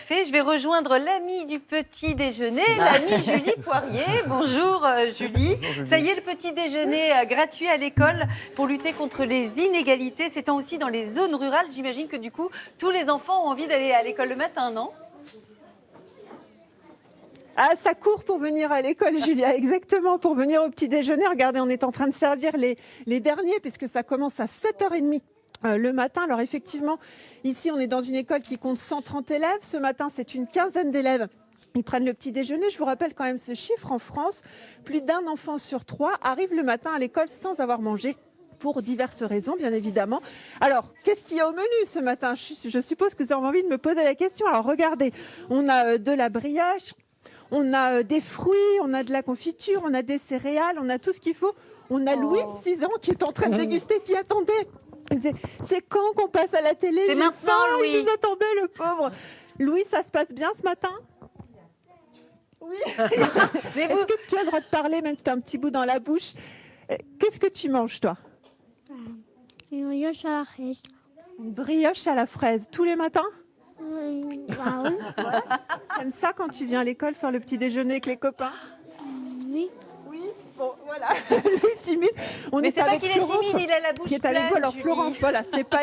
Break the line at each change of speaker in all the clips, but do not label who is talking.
café. Je vais rejoindre l'amie du petit déjeuner, l'amie Julie Poirier. Bonjour Julie.
Bonjour, Julie.
Ça y est, le petit déjeuner gratuit à l'école pour lutter contre les inégalités. C'est aussi dans les zones rurales. J'imagine que du coup, tous les enfants ont envie d'aller à l'école le matin, non ?
Ah, ça court pour venir à l'école, Julia, exactement, pour venir au petit déjeuner. Regardez, on est en train de servir les derniers, puisque ça commence à 7h30 le matin. Alors effectivement, ici, on est dans une école qui compte 130 élèves. Ce matin, c'est une quinzaine d'élèves. Ils prennent le petit déjeuner. Je vous rappelle quand même ce chiffre en France. Plus d'un enfant sur 3 arrive le matin à l'école sans avoir mangé, pour diverses raisons, bien évidemment. Alors, qu'est-ce qu'il y a au menu ce matin ? Je suppose que vous avez envie de me poser la question. Alors, regardez, on a de la brioche, on a des fruits, on a de la confiture, on a des céréales, on a tout ce qu'il faut. On a Louis, 6 ans, qui est en train de déguster, qui attendait. Il disait, c'est quand qu'on passe à la télé ?
C'est maintenant, Louis.
Il nous attendait, le pauvre. Louis, ça se passe bien ce matin ? Oui. Est-ce que tu as le droit de parler, même si tu as un petit bout dans la bouche ? Qu'est-ce que tu manges, toi ?
Une brioche à la fraise.
Une brioche à la fraise, tous les matins ?
Bah oui.
T'aimes ça quand tu viens à l'école faire le petit déjeuner avec les copains ?
Oui.
Oui. Bon, voilà. Lui timide.
Mais c'est pas qu'il est timide, il a la bouche
qui est avec
pleine.
vous. Alors
Julie.
Florence, voilà, c'est pas.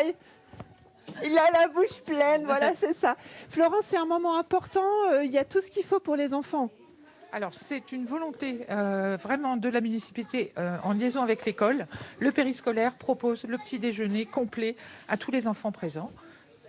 Il a la bouche pleine, voilà, c'est ça. Florence, c'est un moment important. Il y a tout ce qu'il faut pour les enfants.
Alors, c'est une volonté vraiment de la municipalité en liaison avec l'école. Le périscolaire propose le petit déjeuner complet à tous les enfants présents.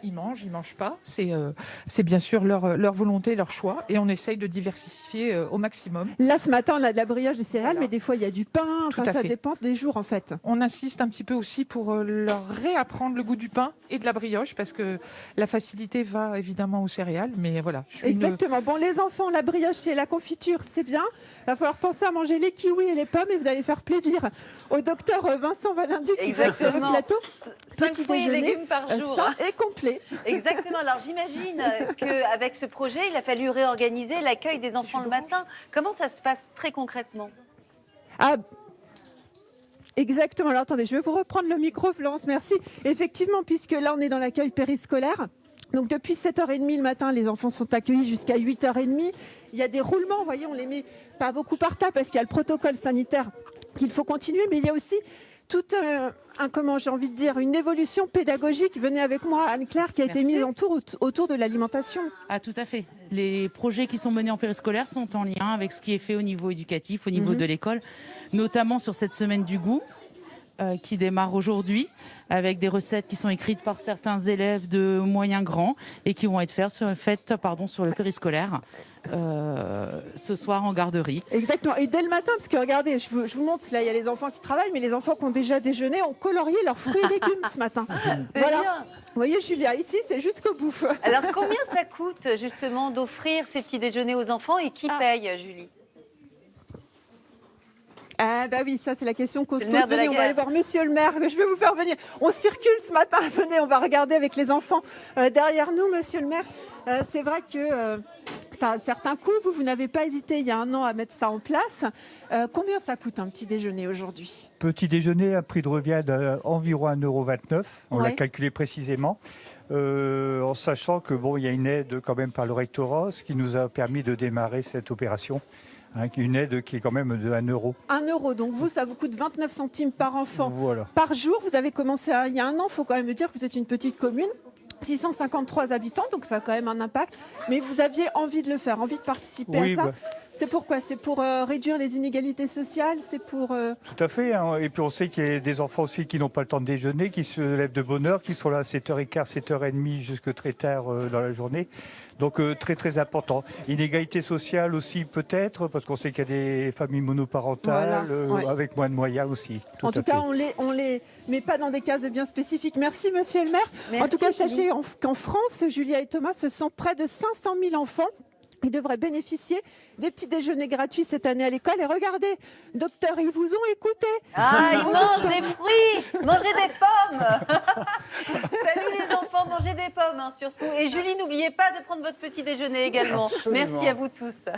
Ils mangent pas. C'est bien sûr leur volonté, leur choix. Et on essaye de diversifier au maximum.
Là, ce matin, on a de la brioche, des céréales,
Voilà.
mais des fois, il y a du pain. Enfin,
Tout à
ça
fait.
dépend des jours, en fait.
On insiste un petit peu aussi pour leur réapprendre le goût du pain et de la brioche, parce que la facilité va évidemment aux céréales. Mais voilà, je suis
Exactement. Bon, les enfants, la brioche et la confiture, c'est bien. Il va falloir penser à manger les kiwis et les pommes et vous allez faire plaisir au docteur Vincent Valinduc qui va sur le
Exactement.
plateau.
5
Petit
fruits et
déjeuner,
légumes par jour.
sain et complet.
Exactement. Alors j'imagine qu'avec ce projet, il a fallu réorganiser l'accueil des enfants le matin. Comment ça se passe très concrètement ?
Ah, exactement. Alors attendez, je vais vous reprendre le micro, Florence, merci. Effectivement, puisque là, on est dans l'accueil périscolaire. Donc depuis 7h30 le matin, les enfants sont accueillis jusqu'à 8h30. Il y a des roulements, vous voyez, on les met pas beaucoup par table parce qu'il y a le protocole sanitaire qu'il faut continuer, mais il y a aussi tout comment j'ai envie de dire, une évolution pédagogique. Venez avec moi, Anne-Claire, qui a été mise autour de l'alimentation.
Ah, tout à fait. Les projets qui sont menés en périscolaire sont en lien avec ce qui est fait au niveau éducatif, au niveau de l'école, notamment sur cette semaine du goût qui démarre aujourd'hui, avec des recettes qui sont écrites par certains élèves de moyens grands et qui vont être faites sur le périscolaire ce soir en garderie.
Exactement. Et dès le matin, parce que regardez, je vous montre, là, il y a les enfants qui travaillent, mais les enfants qui ont déjà déjeuné ont colorié leurs fruits et légumes ce matin.
C'est
Voilà.
bien.
Vous voyez, Julia, ici, c'est jusqu'au bout.
Alors combien ça coûte justement d'offrir ces petits déjeuners aux enfants et qui paye, Julie ?
Ah bah oui, ça c'est la question qu'on se
C'est le maire
pose.
de la
Venez, on va
gare.
aller voir Monsieur le maire. Je vais vous faire venir. On circule ce matin. Venez, on va regarder avec les enfants derrière nous, Monsieur le maire. C'est vrai que ça a un certain coût. Vous n'avez pas hésité il y a un an à mettre ça en place. Combien ça coûte un petit déjeuner aujourd'hui ?
Petit déjeuner à prix de revient d'environ 1,29 €. On l'a
Ouais.
calculé précisément. En sachant que il y a une aide quand même par le rectorat, ce qui nous a permis de démarrer cette opération. Une aide qui est quand même de 1 €.
1 €. Donc vous, ça vous coûte 29 centimes par enfant
Voilà.
par jour. Vous avez commencé il y a un an. Il faut quand même me dire que vous êtes une petite commune. 653 habitants, donc ça a quand même un impact. Mais vous aviez envie de le faire, envie de participer
Oui,
à ça.
bah.
C'est pourquoi ? C'est pour réduire les inégalités sociales ? C'est pour...
Tout à fait. Et puis on sait qu'il y a des enfants aussi qui n'ont pas le temps de déjeuner, qui se lèvent de bonne heure, qui sont là à 7h15, 7h30 jusque très tard dans la journée. Donc très très important. Inégalité sociale aussi peut-être, parce qu'on sait qu'il y a des familles monoparentales
Voilà, ouais.
avec moins de moyens aussi.
En tout cas, on les met pas dans des cases bien spécifiques. Merci, Monsieur le maire.
Merci,
en tout cas,
Julie.
sachez qu'en France, Julia et Thomas, ce sont près de 500 000 enfants. Ils devraient bénéficier des petits déjeuners gratuits cette année à l'école. Et regardez, docteur, ils vous ont écouté.
Ah, ils mangent des fruits, mangez des pommes. Salut les enfants, mangez des pommes surtout. Et Julie, n'oubliez pas de prendre votre petit déjeuner également. Merci à vous tous.